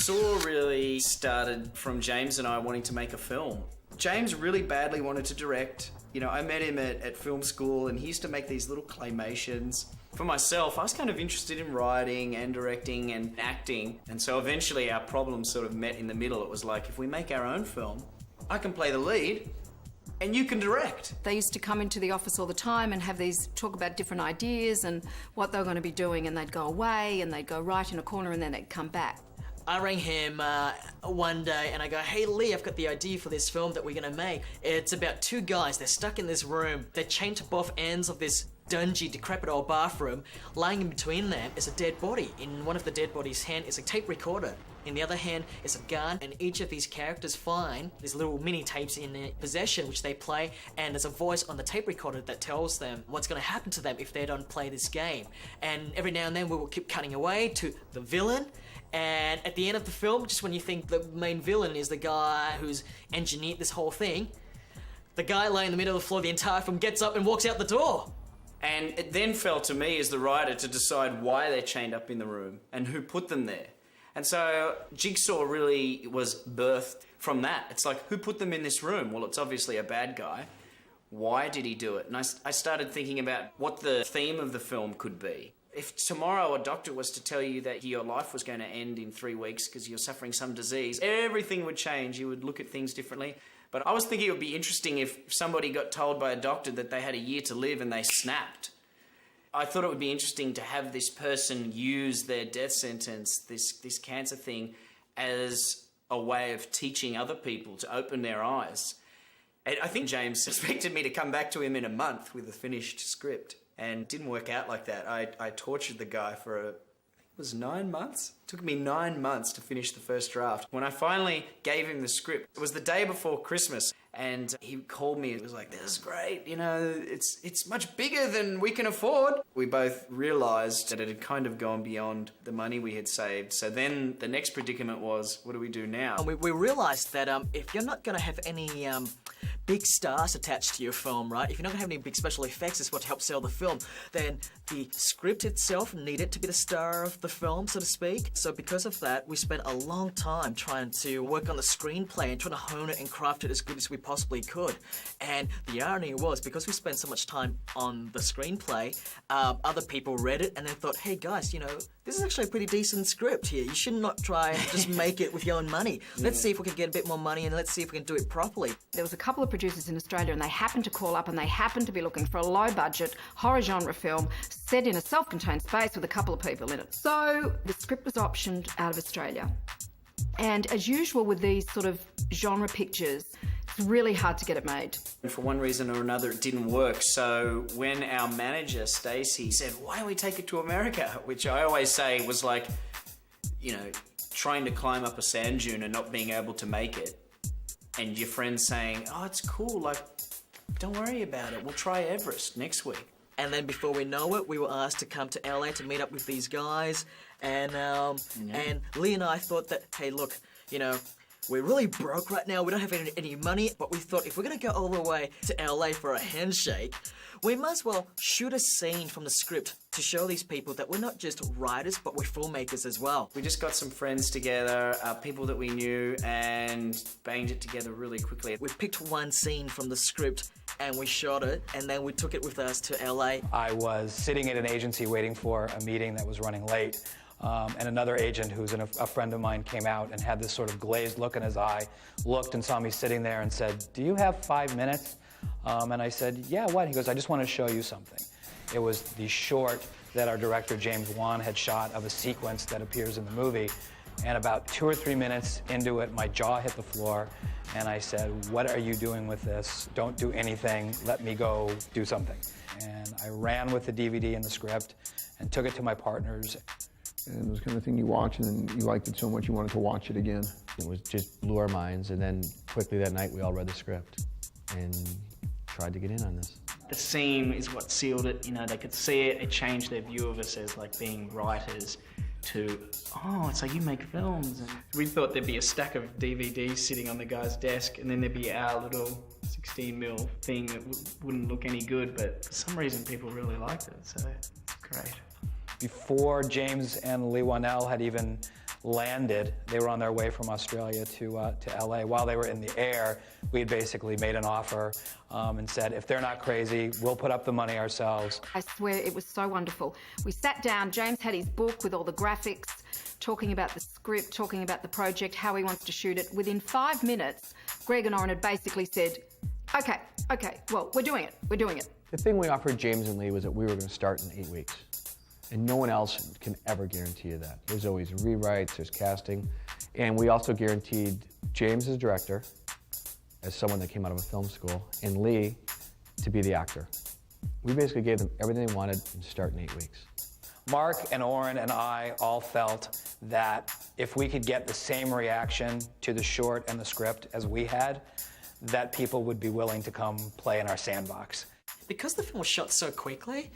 Jigsaw really started from James and I wanting to make a film. James really badly wanted to direct. You know, I met him at film school and he used to make these little claymations. For myself, I was kind of interested in writing and directing and acting. And so eventually our problems sort of met in the middle. It was like, if we make our own film, I can play the lead and you can direct. They used to come into the office all the time and have these talk about different ideas and what they were going to be doing, and they'd go away and they'd go right in a corner and then they'd come back. I rang him one day and I go, hey Lee, I've got the idea for this film that we're gonna make. It's about two guys, they're stuck in this room, they're chained to both ends of this dungy, decrepit old bathroom. Lying in between them is a dead body. In one of the dead body's hand is a tape recorder. In the other hand is a gun, and each of these characters find these little mini tapes in their possession which they play, and there's a voice on the tape recorder that tells them what's going to happen to them if they don't play this game. And every now and then we will keep cutting away to the villain, and at the end of the film, just when you think the main villain is the guy who's engineered this whole thing, the guy laying in the middle of the floor the entire film gets up and walks out the door. And it then fell to me as the writer to decide why they're chained up in the room and who put them there. And so Jigsaw really was birthed from that. It's like, who put them in this room? Well, it's obviously a bad guy. Why did he do it? And I started thinking about what the theme of the film could be. If tomorrow a doctor was to tell you that your life was going to end in 3 weeks because you're suffering some disease, everything would change. You would look at things differently. But I was thinking it would be interesting if somebody got told by a doctor that they had a year to live and they snapped. I thought it would be interesting to have this person use their death sentence, this cancer thing, as a way of teaching other people to open their eyes. And I think James expected me to come back to him in a month with a finished script, and it didn't work out like that. I tortured the guy for it was 9 months? It took me 9 months to finish the first draft. When I finally gave him the script, it was the day before Christmas, and he called me and was like, this is great, you know, it's much bigger than we can afford. We both realised that it had kind of gone beyond the money we had saved. So then the next predicament was, what do we do now? And we realised that if you're not going to have any big stars attached to your film, right? If you're not going to have any big special effects, is what helps sell the film, then the script itself needed to be the star of the film, so to speak. So because of that, we spent a long time trying to work on the screenplay and trying to hone it and craft it as good as we possibly could. And the irony was, because we spent so much time on the screenplay, other people read it and then thought, hey guys, you know, this is actually a pretty decent script here. You should not try and just make it with your own money. Let's see if we can get a bit more money and let's see if we can do it properly. There was a couple of producers in Australia and they happened to call up and they happened to be looking for a low-budget horror genre film set in a self-contained space with a couple of people in it. So the script was optioned out of Australia. And as usual with these sort of genre pictures, it's really hard to get it made. And for one reason or another, it didn't work. So when our manager, Stacey, said, why don't we take it to America? Which I always say was like, you know, trying to climb up a sand dune and not being able to make it. And your friends saying, oh, it's cool, like, don't worry about it. We'll try Everest next week. And then before we know it, we were asked to come to LA to meet up with these guys. And Lee and I thought that, hey, look, you know, we're really broke right now. We don't have any money. But we thought if we're going to go all the way to LA for a handshake, we might as well shoot a scene from the script to show these people that we're not just writers, but we're filmmakers as well. We just got some friends together, people that we knew, and banged it together really quickly. We picked one scene from the script and we shot it, and then we took it with us to LA. I was sitting at an agency waiting for a meeting that was running late, and another agent who's a friend of mine came out and had this sort of glazed look in his eye, looked and saw me sitting there and said, do you have 5 minutes? And I said, yeah, what? He goes, I just want to show you something. It was the short that our director, James Wan, had shot of a sequence that appears in the movie. And about 2 or 3 minutes into it, my jaw hit the floor, and I said, what are you doing with this? Don't do anything. Let me go do something. And I ran with the DVD and the script and took it to my partners. And it was the kind of thing you watch, and then you liked it so much you wanted to watch it again. It was just blew our minds, and then quickly that night we all read the script and tried to get in on this. The scene is what sealed it. You know, they could see it. It changed their view of us as like being writers to, oh, so you make films. And we thought there'd be a stack of DVDs sitting on the guy's desk, and then there'd be our little 16mm thing that wouldn't look any good, but for some reason people really liked it, so it's great. Before James and Lee Wanell had even landed, they were on their way from Australia to LA. While they were in the air, we had basically made an offer and said, if they're not crazy, we'll put up the money ourselves. I swear it was so wonderful. We sat down, James had his book with all the graphics, talking about the script, talking about the project, how he wants to shoot it. Within 5 minutes, Greg and Oren had basically said, okay, well, we're doing it. The thing we offered James and Lee was that we were going to start in 8 weeks. And no one else can ever guarantee you that. There's always rewrites, there's casting. And we also guaranteed James as director, as someone that came out of a film school, and Lee to be the actor. We basically gave them everything they wanted and start in 8 weeks. Mark and Oren and I all felt that if we could get the same reaction to the short and the script as we had, that people would be willing to come play in our sandbox. Because the film was shot so quickly,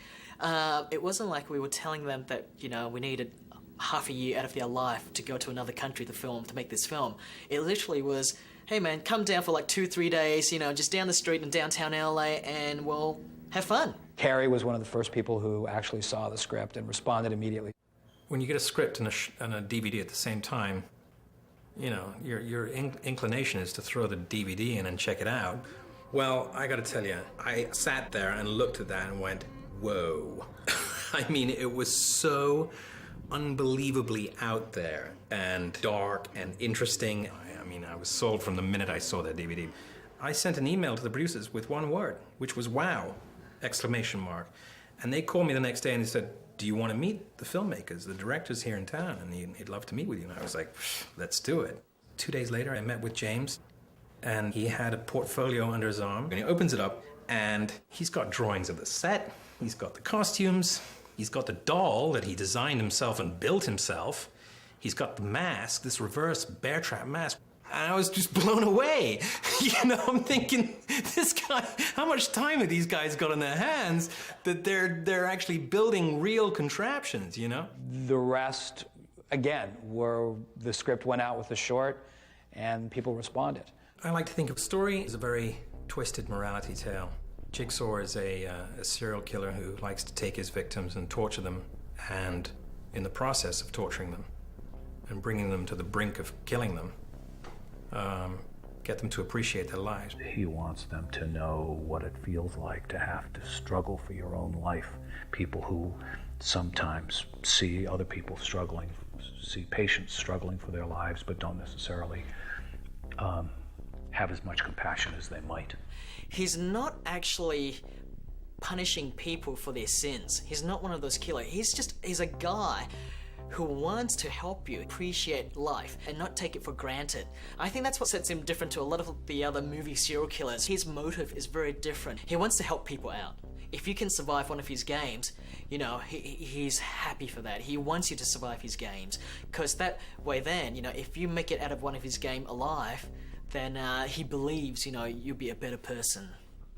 it wasn't like we were telling them that, you know, we needed half a year out of their life to go to another country to make this film. It literally was, hey man, come down for like 2-3 days, you know, just down the street in downtown LA and we'll have fun. Carrie was one of the first people who actually saw the script and responded immediately. When you get a script and a DVD at the same time, you know, your inclination is to throw the DVD in and check it out. Well, I gotta tell you, I sat there and looked at that and went, whoa. I mean, it was so unbelievably out there and dark and interesting. I mean, I was sold from the minute I saw that DVD. I sent an email to the producers with one word, which was wow, exclamation mark. And they called me the next day and they said, do you want to meet the filmmakers? The director's here in town and he'd love to meet with you. And I was like, let's do it. 2 days later, I met with James and he had a portfolio under his arm and he opens it up and he's got drawings of the set, he's got the costumes, he's got the doll that he designed himself and built himself, he's got the mask, this reverse bear trap mask. And I was just blown away. You know, I'm thinking, this guy, how much time have these guys got on their hands that they're actually building real contraptions, you know? The rest, again, were the script went out with the short and people responded. I like to think of the story as a very twisted morality tale. Jigsaw is a serial killer who likes to take his victims and torture them, and in the process of torturing them and bringing them to the brink of killing them, get them to appreciate their lives. He wants them to know what it feels like to have to struggle for your own life. People who sometimes see other people struggling, see patients struggling for their lives, but don't necessarily have as much compassion as they might. He's not actually punishing people for their sins. He's not one of those killers. He's a guy who wants to help you appreciate life and not take it for granted. I think that's what sets him different to a lot of the other movie serial killers. His motive is very different. He wants to help people out. If you can survive one of his games, you know, he's happy for that. He wants you to survive his games, because that way then, you know, if you make it out of one of his game alive, then he believes, you know, you'll be a better person.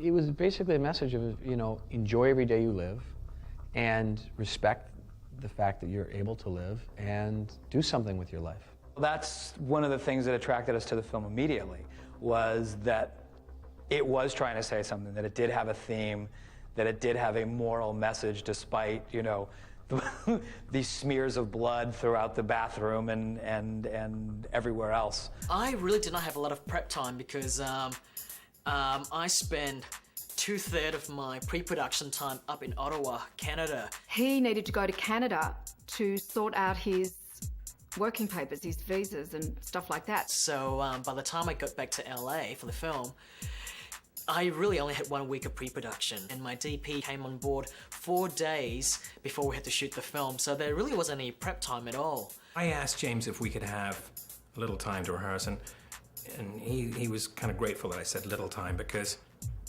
It was basically a message of, you know, enjoy every day you live and respect the fact that you're able to live and do something with your life. That's one of the things that attracted us to the film immediately, was that it was trying to say something, that it did have a theme, that it did have a moral message despite, you know, these smears of blood throughout the bathroom and everywhere else. I really did not have a lot of prep time because I spend 2/3 of my pre-production time up in Ottawa, Canada. He needed to go to Canada to sort out his working papers, his visas and stuff like that. So by the time I got back to LA for the film, I really only had 1 week of pre-production, and my DP came on board 4 days before we had to shoot the film, so there really wasn't any prep time at all. I asked James if we could have a little time to rehearse, and he was kind of grateful that I said little time, because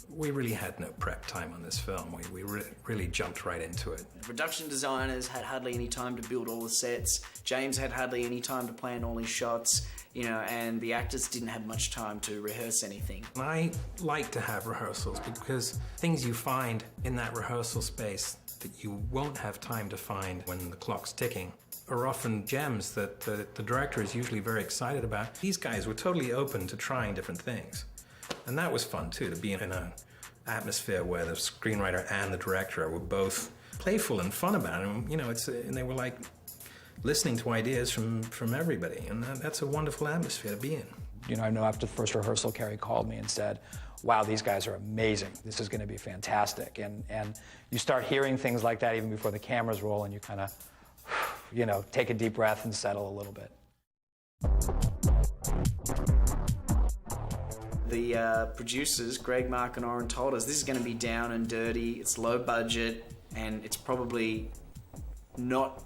we really had no prep time on this film. We really jumped right into it. The production designers had hardly any time to build all the sets. James had hardly any time to plan all his shots, you know, and the actors didn't have much time to rehearse anything. I like to have rehearsals because things you find in that rehearsal space that you won't have time to find when the clock's ticking are often gems that the director is usually very excited about. These guys were totally open to trying different things. And that was fun too, to be in an atmosphere where the screenwriter and the director were both playful and fun about it. And, you know, and they were like listening to ideas from everybody, and that's a wonderful atmosphere to be in. You know, I know after the first rehearsal, Carrie called me and said, wow, these guys are amazing. This is going to be fantastic. And you start hearing things like that even before the cameras roll, and you kind of, you know, take a deep breath and settle a little bit. The producers, Greg, Mark and Oren, told us this is going to be down and dirty, it's low budget, and it's probably not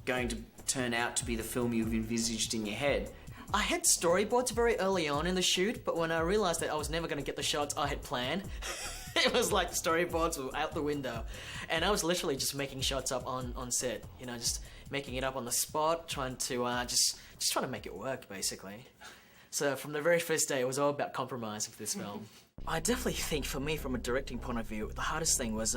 going to turn out to be the film you've envisaged in your head. I had storyboards very early on in the shoot, but when I realized that I was never going to get the shots I had planned, it was like storyboards were out the window. And I was literally just making shots up on set, you know, just making it up on the spot, trying to just trying to make it work, basically. So from the very first day, it was all about compromise with this film. I definitely think, for me, from a directing point of view, the hardest thing was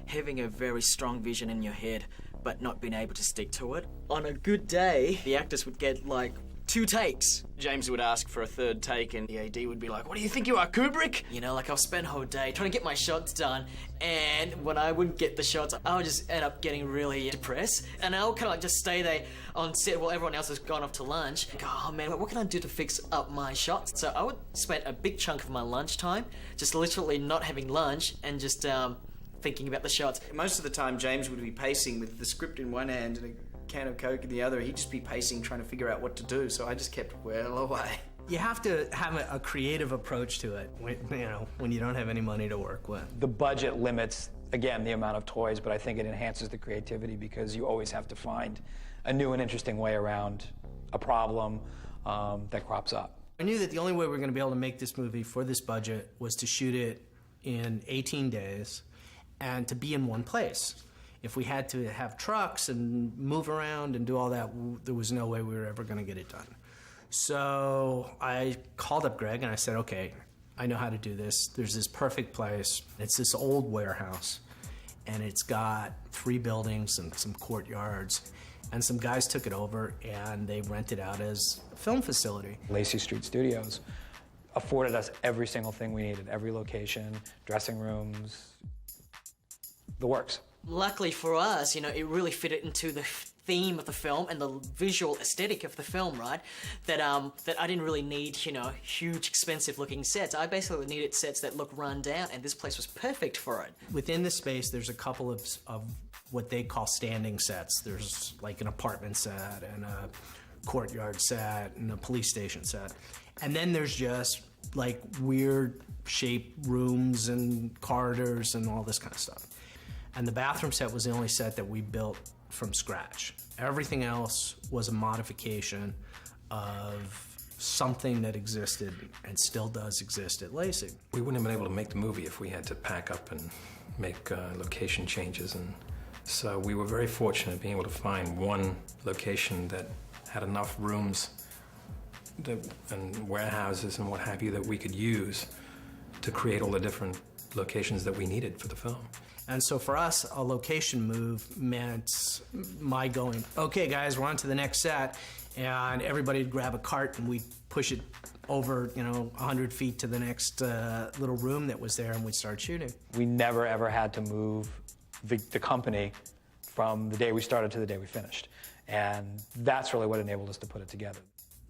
having a very strong vision in your head, but not being able to stick to it. On a good day, the actors would get, like, 2 takes. James would ask for a 3rd take and the AD would be like, what do you think you are, Kubrick? You know, like I'll spend a whole day trying to get my shots done, and when I wouldn't get the shots, I would just end up getting really depressed, and I would kind of like just stay there on set while everyone else has gone off to lunch and go, oh man, what can I do to fix up my shots? So I would spend a big chunk of my lunchtime just literally not having lunch and just thinking about the shots. Most of the time, James would be pacing with the script in one hand and a can of Coke in the other. He'd just be pacing, trying to figure out what to do, so I just kept well away. You have to have a creative approach to it, when you don't have any money to work with. The budget limits, again, the amount of toys, but I think it enhances the creativity because you always have to find a new and interesting way around a problem that crops up. I knew that the only way we were going to be able to make this movie for this budget was to shoot it in 18 days and to be in one place. If we had to have trucks and move around and do all that, there was no way we were ever going to get it done. So I called up Greg and I said, okay, I know how to do this. There's this perfect place. It's this old warehouse, and it's got 3 buildings and some courtyards. And some guys took it over and they rented out as a film facility. Lacey Street Studios afforded us every single thing we needed, every location, dressing rooms, the works. Luckily for us, you know, it really fitted into the theme of the film and the visual aesthetic of the film, right? That I didn't really need, you know, huge, expensive-looking sets. I basically needed sets that look run down, and this place was perfect for it. Within the space, there's a couple of what they call standing sets. There's like an apartment set and a courtyard set and a police station set. And then there's just like weird shaped rooms and corridors and all this kind of stuff. And the bathroom set was the only set that we built from scratch. Everything else was a modification of something that existed and still does exist at Lacey. We wouldn't have been able to make the movie if we had to pack up and make location changes, and so we were very fortunate being able to find one location that had enough rooms and warehouses and what have you that we could use to create all the different locations that we needed for the film. And so for us, a location move meant my going, okay guys, we're on to the next set, and everybody would grab a cart and we'd push it over, 100 feet to the next little room that was there, and we'd start shooting. We never ever had to move the company from the day we started to the day we finished. And that's really what enabled us to put it together.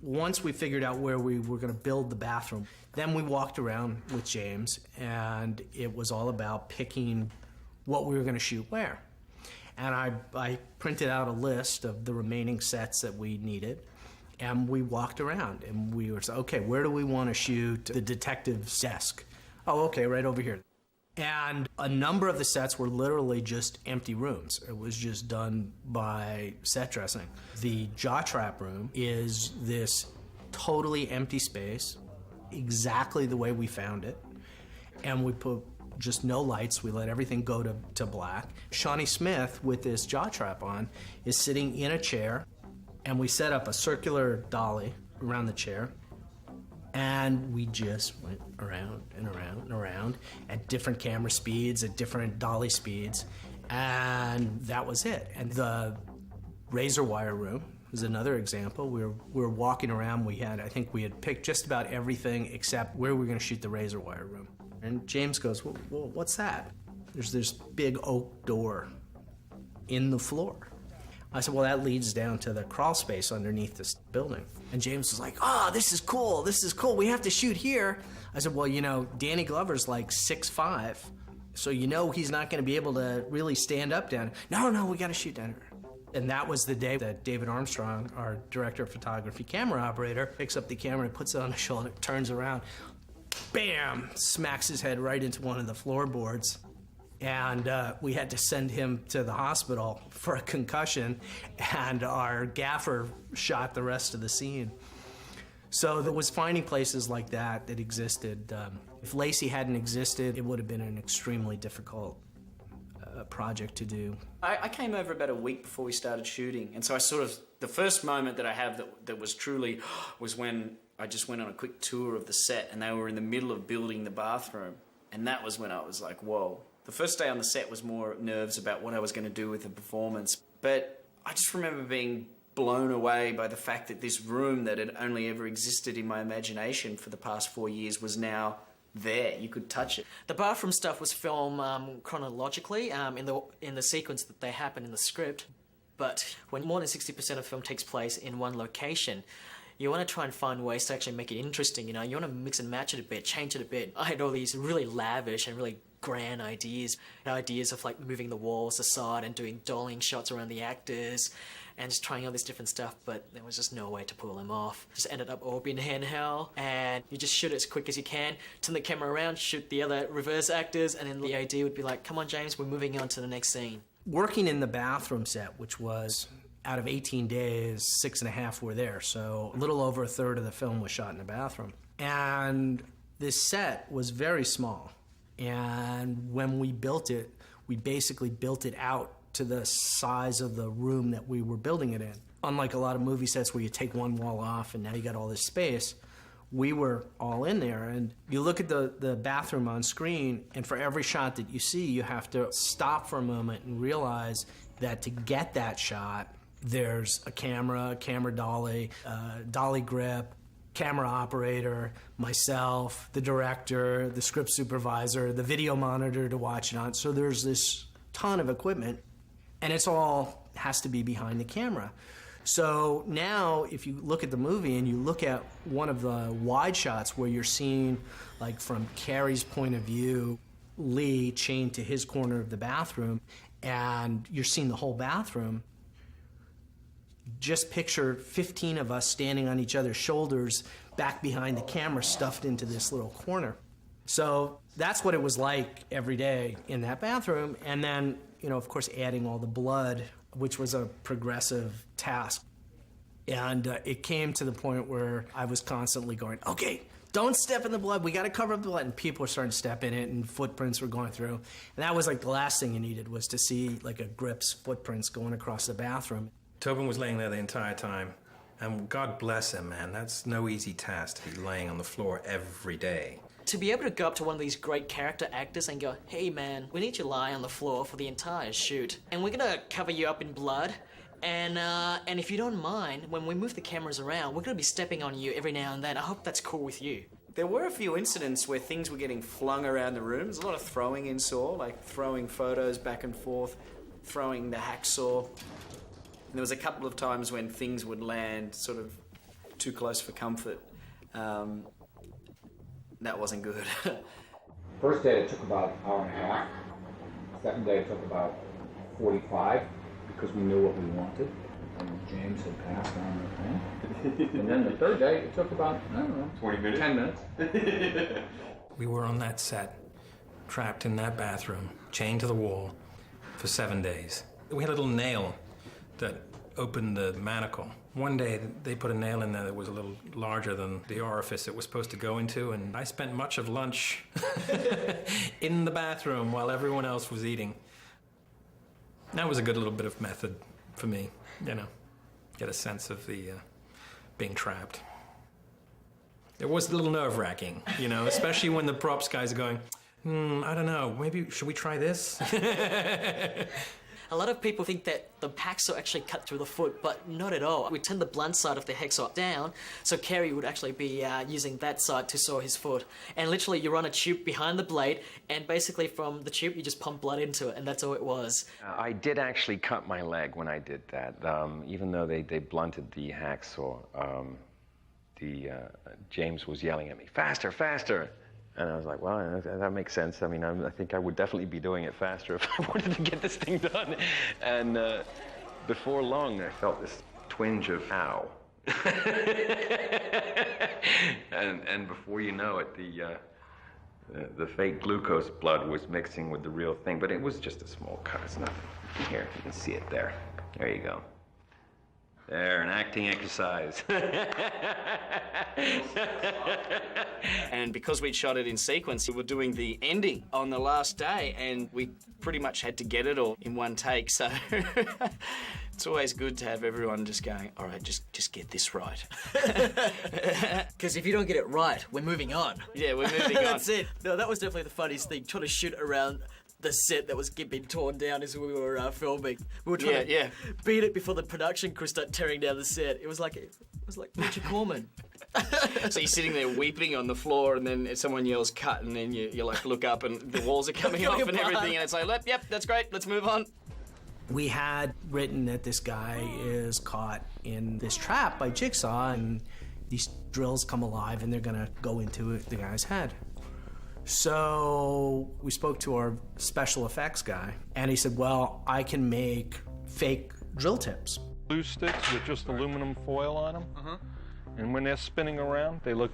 Once we figured out where we were going to build the bathroom, then we walked around with James, and it was all about picking what we were going to shoot where. And I printed out a list of the remaining sets that we needed, and we walked around, and we were saying, okay, where do we want to shoot the detective's desk? Oh, okay, right over here. And a number of the sets were literally just empty rooms. It was just done by set dressing. The jaw trap room is this totally empty space, exactly the way we found it, and we put just no lights. We let everything go to black. Shawnee Smith, with this jaw trap on, is sitting in a chair, and we set up a circular dolly around the chair, and we just went around and around and around at different camera speeds, at different dolly speeds, and that was it. And the razor wire room is another example. We were walking around. I think we had picked just about everything except where we were going to shoot the razor wire room. And James goes, well, what's that? There's this big oak door in the floor. I said, well, that leads down to the crawl space underneath this building. And James was like, oh, this is cool, we have to shoot here. I said, well, you know, Danny Glover's like 6'5", so you know he's not gonna be able to really stand up down. No, we gotta shoot down here. And that was the day that David Armstrong, our director of photography, camera operator, picks up the camera and puts it on his shoulder, turns around, bam, smacks his head right into one of the floorboards. And we had to send him to the hospital for a concussion, and our gaffer shot the rest of the scene. So there was finding places like that existed. If Lacey hadn't existed, it would have been an extremely difficult project to do. I came over about a week before we started shooting, and so I sort of, the first moment that I have that was truly, was when I just went on a quick tour of the set, and they were in the middle of building the bathroom, and that was when I was like, whoa. The first day on the set was more nerves about what I was going to do with the performance, but I just remember being blown away by the fact that this room that had only ever existed in my imagination for the past 4 years was now there. You could touch it. The bathroom stuff was filmed chronologically in the sequence that they happen in the script, but when more than 60% of the film takes place in one location, you want to try and find ways to actually make it interesting, you know? You want to mix and match it a bit, change it a bit. I had all these really lavish and really grand ideas of like moving the walls aside and doing dollying shots around the actors and just trying all this different stuff, but there was just no way to pull them off. Just ended up all being handheld, and you just shoot it as quick as you can, turn the camera around, shoot the other reverse actors, and then the AD would be like, come on James, we're moving on to the next scene. Working in the bathroom set, which was out of 18 days, 6.5 were there, so a little over a third of the film was shot in the bathroom. And this set was very small. And when we built it, we basically built it out to the size of the room that we were building it in. Unlike a lot of movie sets where you take one wall off and now you got all this space, we were all in there. And you look at the bathroom on screen, and for every shot that you see, you have to stop for a moment and realize that to get that shot, there's a camera dolly, dolly grip, camera operator, myself, the director, the script supervisor, the video monitor to watch it on. So there's this ton of equipment, and it's all has to be behind the camera. So now if you look at the movie and you look at one of the wide shots where you're seeing, like from Carrie's point of view, Lee chained to his corner of the bathroom, and you're seeing the whole bathroom, just picture 15 of us standing on each other's shoulders back behind the camera stuffed into this little corner. So that's what it was like every day in that bathroom. And then, you know, of course, adding all the blood, which was a progressive task. And it came to the point where I was constantly going, okay, don't step in the blood, we gotta cover up the blood. And people were starting to step in it, and footprints were going through. And that was like the last thing you needed, was to see like a grip's footprints going across the bathroom. Tobin was laying there the entire time, and God bless him, man. That's no easy task to be laying on the floor every day. To be able to go up to one of these great character actors and go, hey man, we need you to lie on the floor for the entire shoot, and we're gonna cover you up in blood, and if you don't mind, when we move the cameras around, we're gonna be stepping on you every now and then. I hope that's cool with you. There were a few incidents where things were getting flung around the room. There's a lot of throwing in Saw, like throwing photos back and forth, throwing the hacksaw. And there was a couple of times when things would land sort of too close for comfort. That wasn't good. First day it took about an hour and a half. Second day it took about 45 because we knew what we wanted. And James had passed on the thing. And then the third day it took about, I don't know, 20 minutes? 10 minutes. We were on that set, trapped in that bathroom, chained to the wall for 7 days. We had a little nail that opened the manacle. One day, they put a nail in there that was a little larger than the orifice it was supposed to go into, and I spent much of lunch in the bathroom while everyone else was eating. That was a good little bit of method for me, you know, get a sense of the being trapped. It was a little nerve-wracking, you know, especially when the props guys are going, I don't know, maybe should we try this? A lot of people think that the hacksaw actually cut through the foot, but not at all. We turned the blunt side of the hacksaw down, so Kerry would actually be using that side to saw his foot. And literally, you run a tube behind the blade, and basically from the tube, you just pump blood into it, and that's all it was. I did actually cut my leg when I did that, even though they blunted the hacksaw. James was yelling at me, faster, faster. And I was like, well, that makes sense. I mean, I think I would definitely be doing it faster if I wanted to get this thing done. And before long, I felt this twinge of ow. and before you know it, the fake glucose blood was mixing with the real thing. But it was just a small cut. It's nothing. Here, you can see it there. There you go. There, an acting exercise. And because we'd shot it in sequence, we were doing the ending on the last day, and we pretty much had to get it all in one take, so it's always good to have everyone just going, all right, just get this right. Because if you don't get it right, we're moving on. Yeah, we're moving on. That's it. No, that was definitely the funniest thing, trying to shoot around the set that was being torn down as we were filming. We were trying to beat it before the production crew started tearing down the set. It was like Richard Corman. So you're sitting there weeping on the floor, and then someone yells cut, and then you like look up and the walls are coming off and everything, and it's like, yep, that's great, let's move on. We had written that this guy is caught in this trap by Jigsaw, and these drills come alive and they're gonna go into the guy's head. So we spoke to our special effects guy, and he said, well, I can make fake drill tips. Glue sticks with just aluminum foil on them. And when they're spinning around, they look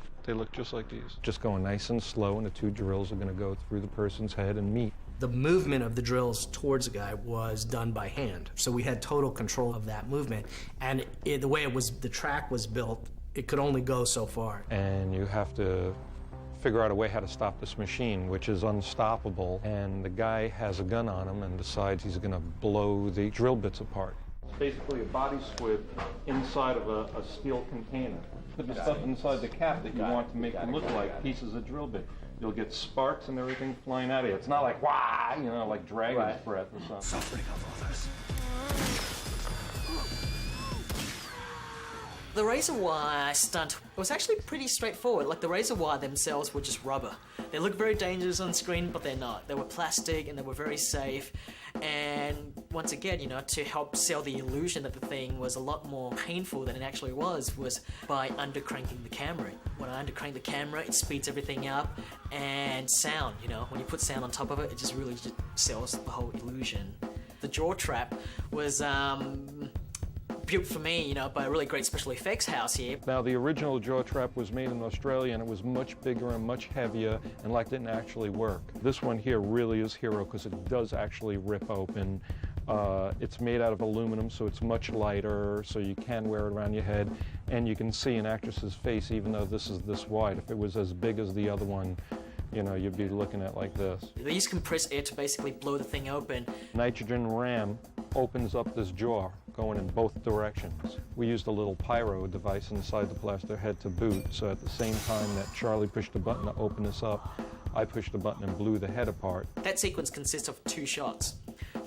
just like these. Just going nice and slow, and the two drills are going to go through the person's head and meet. The movement of the drills towards the guy was done by hand, so we had total control of that movement. And the way the track was built, it could only go so far. And you have to figure out a way how to stop this machine, which is unstoppable. And the guy has a gun on him and decides he's going to blow the drill bits apart. It's basically a body squib inside of a steel container. Put the stuff inside the cap that you want to make it look like pieces of drill bit. You'll get sparks and everything flying out of you. It's not like, wah, like dragon's breath or something. The razor wire stunt was actually pretty straightforward. Like, the razor wire themselves were just rubber. They look very dangerous on screen, but they're not. They were plastic and they were very safe. And once again, to help sell the illusion that the thing was a lot more painful than it actually was by undercranking the camera. When I undercrank the camera, it speeds everything up. And sound, when you put sound on top of it, it just really just sells the whole illusion. The jaw trap was built for me, by a really great special effects house here. Now, the original jaw trap was made in Australia, and it was much bigger and much heavier, and didn't actually work. This one here really is hero because it does actually rip open. It's made out of aluminum, so it's much lighter, so you can wear it around your head, and you can see an actress's face even though this is this wide. If it was as big as the other one, you'd be looking at like this. They use compressed air to basically blow the thing open. Nitrogen ram opens up this jaw, going in both directions. We used a little pyro device inside the plaster head to boot, so at the same time that Charlie pushed the button to open this up, I pushed the button and blew the head apart. That sequence consists of two shots.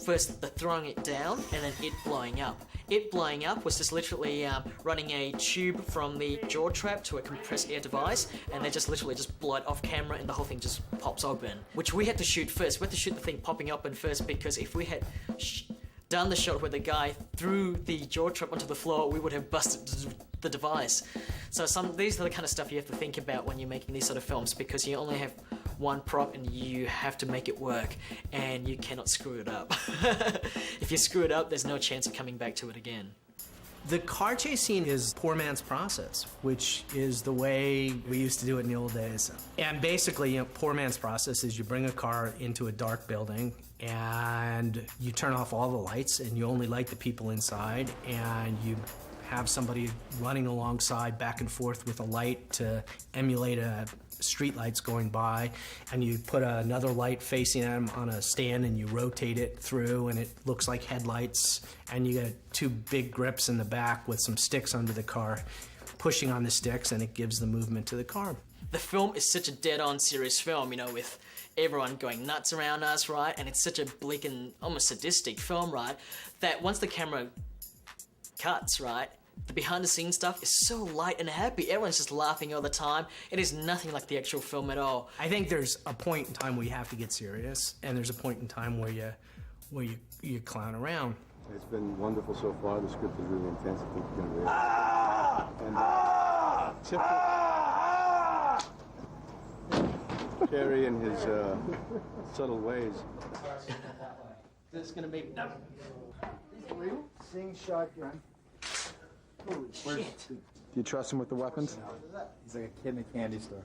First, the throwing it down, and then it blowing up. It blowing up was just literally running a tube from the jaw trap to a compressed air device, and they just literally just blow it off camera, and the whole thing just pops open. Which we had to shoot first. We had to shoot the thing popping open first, because if we had done the shot where the guy threw the jaw trap onto the floor, we would have busted the device. So these are the kind of stuff you have to think about when you're making these sort of films, because you only have one prop and you have to make it work, and you cannot screw it up. If you screw it up, there's no chance of coming back to it again. The car chase scene is poor man's process, which is the way we used to do it in the old days. And basically, poor man's process is you bring a car into a dark building and you turn off all the lights and you only light the people inside, and you have somebody running alongside back and forth with a light to emulate street lights going by, and you put another light facing them on a stand and you rotate it through and it looks like headlights, and you get two big grips in the back with some sticks under the car pushing on the sticks, and it gives the movement to the car. The film is such a dead-on serious film, with everyone going nuts around us, right? And it's such a bleak and almost sadistic film, right? That once the camera cuts, right, the behind the scenes stuff is so light and happy. Everyone's just laughing all the time. It is nothing like the actual film at all. I think there's a point in time where you have to get serious, and there's a point in time where you clown around. It's been wonderful so far. The script is really intense. I think you're going to and Kerry in his subtle ways. This is gonna be Sing shotgun. holy shit. Do you trust him with the weapons? He's like a kid in a candy store.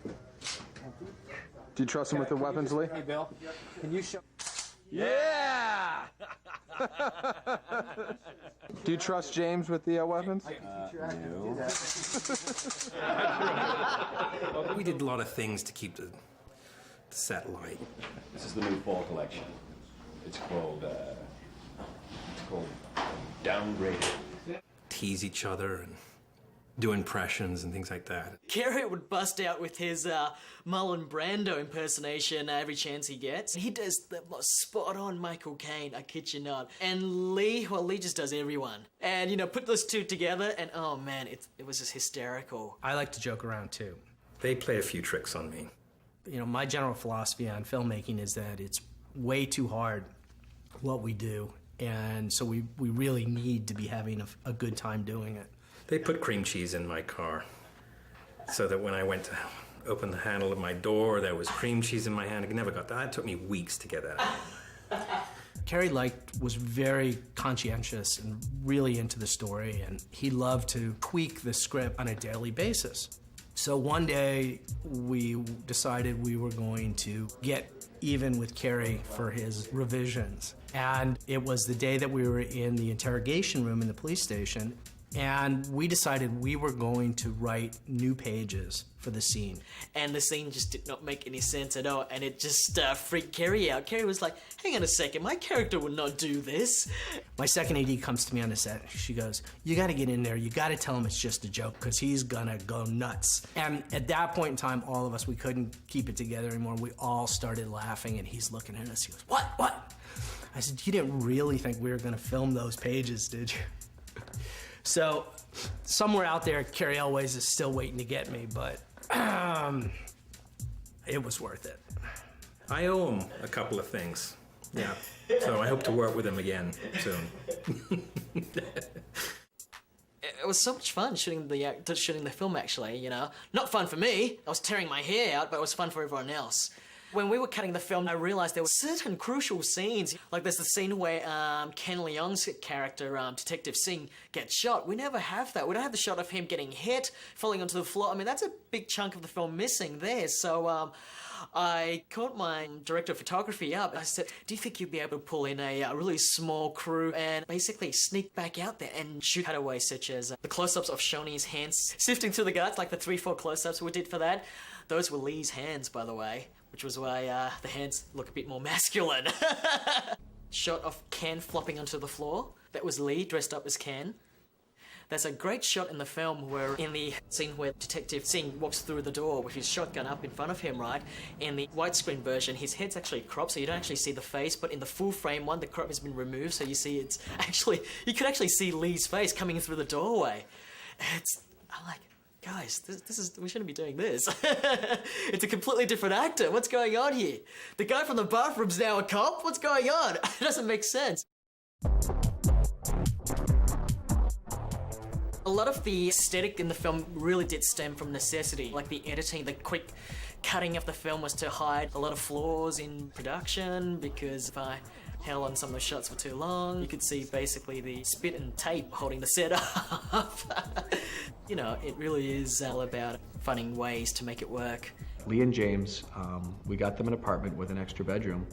Do you trust him with the weapons, Lee? Hey, Bill, can you show... Yeah! Do you trust James with the weapons? No. We did a lot of things to keep the set light. This is the new fall collection. It's called Downgraded. Tease each other and do impressions and things like that. Kerry would bust out with his Marlon Brando impersonation every chance he gets. He does the most spot-on Michael Caine, I kid you not. And Lee, well, Lee just does everyone. And, you know, put those two together and, oh man, it was just hysterical. I like to joke around too. They play a few tricks on me. You know, my general philosophy on filmmaking is that it's way too hard what we do, and so we really need to be having a good time doing it. They put cream cheese in my car so that when I went to open the handle of my door, there was cream cheese in my hand. I never got that. It took me weeks to get that. Kerry was very conscientious and really into the story, and he loved to tweak the script on a daily basis. So one day we decided we were going to get even with Kerry for his revisions. And it was the day that we were in the interrogation room in the police station, and we decided we were going to write new pages for the scene. And the scene just did not make any sense at all, and it just freaked Kerry out. Kerry was like, hang on a second, my character would not do this. My second AD comes to me on the set. She goes, you gotta get in there, you gotta tell him it's just a joke, because he's gonna go nuts. And at that point in time, all of us, we couldn't keep it together anymore. We all started laughing, and he's looking at us, he goes, what? I said, you didn't really think we were gonna film those pages, did you? So, somewhere out there, Kerry Elways is still waiting to get me, but it was worth it. I owe him a couple of things. Yeah. So I hope to work with him again soon. It was so much fun shooting the film, actually, you know. Not fun for me. I was tearing my hair out, but it was fun for everyone else. When we were cutting the film, I realized there were certain crucial scenes. Like there's the scene where Ken Leong's character, Detective Singh, gets shot. We never have that. We don't have the shot of him getting hit, falling onto the floor. I mean, that's a big chunk of the film missing there. So I called my director of photography up. I said, do you think you'd be able to pull in a really small crew and basically sneak back out there and shoot cutaways such as the close-ups of Shoney's hands sifting through the guts, like the 3-4 close-ups we did for that. Those were Lee's hands, by the way, which was why the hands look a bit more masculine. Shot of Ken flopping onto the floor. That was Lee dressed up as Ken. There's a great shot in the film where in the scene where Detective Singh walks through the door with his shotgun up in front of him, right? In the widescreen version, his head's actually cropped, so you don't actually see the face, but in the full frame one, the crop has been removed, so you see it's actually, you could actually see Lee's face coming through the doorway. I'm like, guys, this is, we shouldn't be doing this. It's a completely different actor. What's going on here? The guy from the bathroom's now a cop? What's going on? It doesn't make sense. A lot of the aesthetic in the film really did stem from necessity. Like the editing, the quick cutting of the film was to hide a lot of flaws in production, because if I held on some of the shots for too long, you could see basically the spit and tape holding the set up. You know, it really is all about finding ways to make it work. Lee and James, we got them an apartment with an extra bedroom,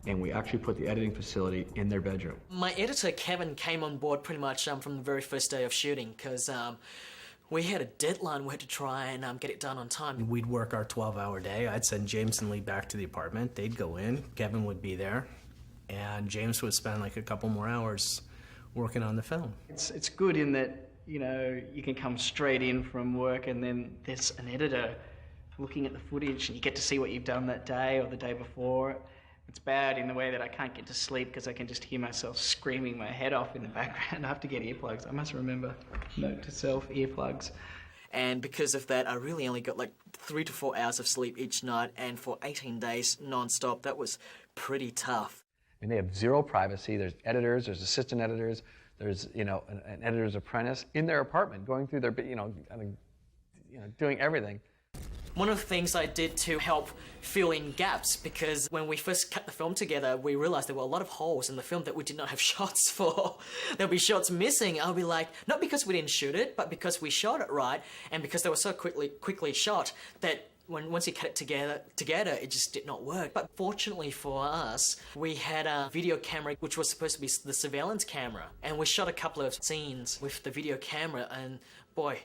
and we actually put the editing facility in their bedroom. My editor, Kevin, came on board pretty much from the very first day of shooting, because we had a deadline. We had to try and get it done on time. We'd work our 12-hour day. I'd send James and Lee back to the apartment. They'd go in. Kevin would be there. And James would spend like a couple more hours working on the film. It's good in that, you know, you can come straight in from work and then there's an editor looking at the footage and you get to see what you've done that day or the day before. It's bad in the way that I can't get to sleep because I can just hear myself screaming my head off in the background. I have to get earplugs. I must remember, note to self, earplugs. And because of that, I really only got like 3 to 4 hours of sleep each night, and for 18 days non-stop, that was pretty tough. And they have zero privacy. There's editors, there's assistant editors, there's an editor's apprentice in their apartment going through their, doing everything. One of the things I did to help fill in gaps, because when we first cut the film together, we realized there were a lot of holes in the film that we did not have shots for. There'll be shots missing. I'll be like, not because we didn't shoot it, but because we shot it right, and because they were so quickly shot that once you cut it together, it just did not work. But fortunately for us, we had a video camera, which was supposed to be the surveillance camera, and we shot a couple of scenes with the video camera, and boy,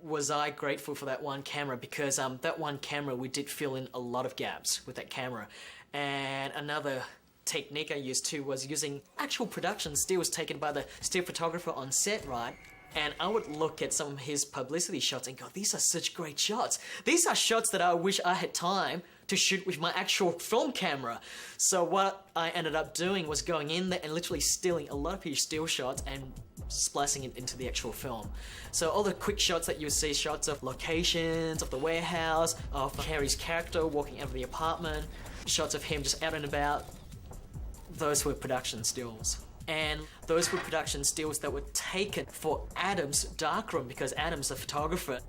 was I grateful for that one camera, because that one camera, we did fill in a lot of gaps with that camera. And another technique I used too was using actual production stills taken by the still photographer on set, right? And I would look at some of his publicity shots and go, these are such great shots. These are shots that I wish I had time to shoot with my actual film camera. So what I ended up doing was going in there and literally stealing a lot of his still shots and splicing it into the actual film. So all the quick shots that you see, shots of locations, of the warehouse, of Carrie's character walking out of the apartment, shots of him just out and about, those were production stills. And those were production stills that were taken for Adam's darkroom, because Adam's a photographer.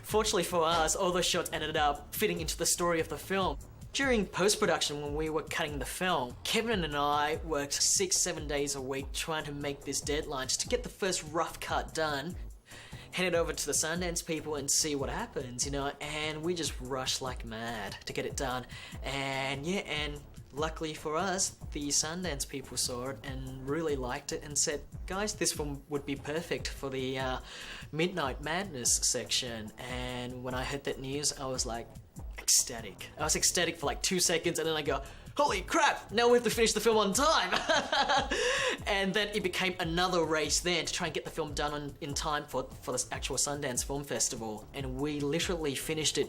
Fortunately for us, all those shots ended up fitting into the story of the film. During post-production, when we were cutting the film, Kevin and I worked 6-7 days a week trying to make this deadline, just to get the first rough cut done, hand it over to the Sundance people and see what happens, and we just rushed like mad to get it done. And yeah, and luckily for us, the Sundance people saw it and really liked it and said, guys, this film would be perfect for the Midnight Madness section. And when I heard that news, I was like, ecstatic. I was ecstatic for like 2 seconds, and then I go, holy crap, now we have to finish the film on time. And then it became another race then to try and get the film done in time for the actual Sundance Film Festival. And we literally finished it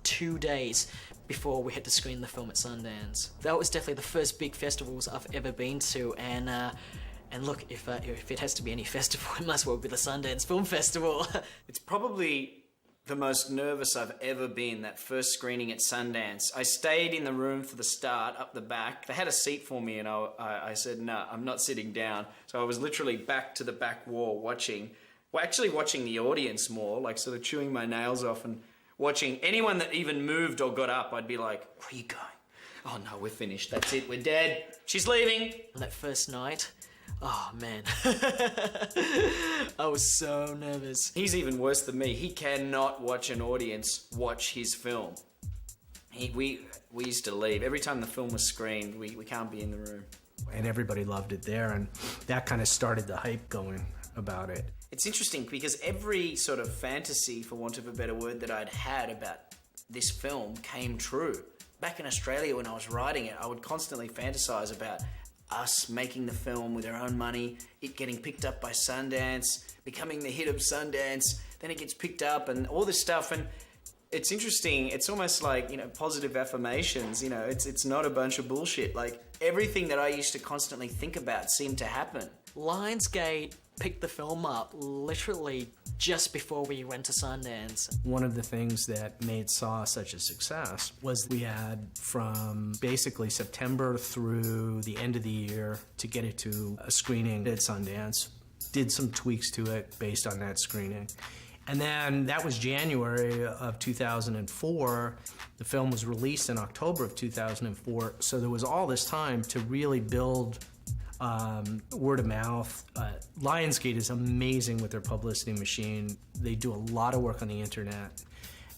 2 days before we had to screen the film at Sundance. That was definitely the first big festivals I've ever been to, and look, if it has to be any festival, it must well be the Sundance Film Festival. It's probably the most nervous I've ever been, that first screening at Sundance. I stayed in the room for the start, up the back. They had a seat for me, and I said, no, I'm not sitting down. So I was literally back to the back wall watching the audience more, like sort of chewing my nails off and watching anyone that even moved or got up. I'd be like, where are you going? Oh no, we're finished. That's it, we're dead. She's leaving. That first night, oh man, I was so nervous. He's even worse than me. He cannot watch an audience watch his film. We used to leave. Every time the film was screened, we can't be in the room. And everybody loved it there, and that kind of started the hype going about it. It's interesting because every sort of fantasy, for want of a better word, that I'd had about this film came true. Back in Australia when I was writing it, I would constantly fantasize about us making the film with our own money, it getting picked up by Sundance, becoming the hit of Sundance, then it gets picked up and all this stuff. And it's interesting, it's almost like, positive affirmations, it's not a bunch of bullshit. Like, everything that I used to constantly think about seemed to happen. Lionsgate picked the film up literally just before we went to Sundance. One of the things that made Saw such a success was we had from basically September through the end of the year to get it to a screening at Sundance, did some tweaks to it based on that screening. And then that was January of 2004. The film was released in October of 2004. So there was all this time to really build word of mouth. Lionsgate is amazing with their publicity machine. They do a lot of work on the internet.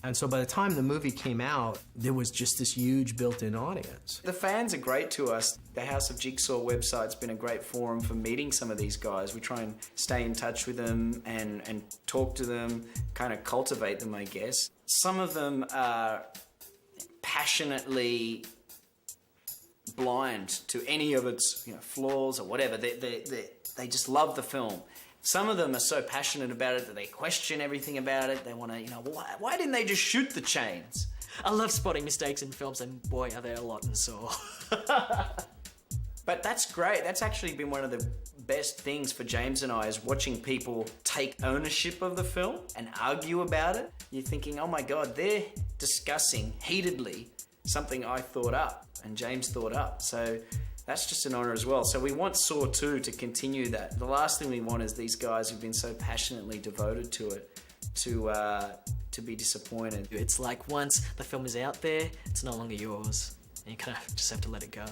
And so by the time the movie came out, there was just this huge built-in audience. The fans are great to us. The House of Jigsaw website's been a great forum for meeting some of these guys. We try and stay in touch with them and talk to them, kind of cultivate them, I guess. Some of them are passionately blind to any of its flaws or whatever. They just love the film. Some of them are so passionate about it that they question everything about it. They want to, why didn't they just shoot the chains? I love spotting mistakes in films, and boy, are there a lot in Saw. But that's great. That's actually been one of the best things for James and I, is watching people take ownership of the film and argue about it. You're thinking, oh my God, they're discussing heatedly something I thought up and James thought up. So that's just an honour as well. So we want Saw 2 to continue that. The last thing we want is these guys who've been so passionately devoted to it to be disappointed. It's like once the film is out there, it's no longer yours. And you kind of just have to let it go.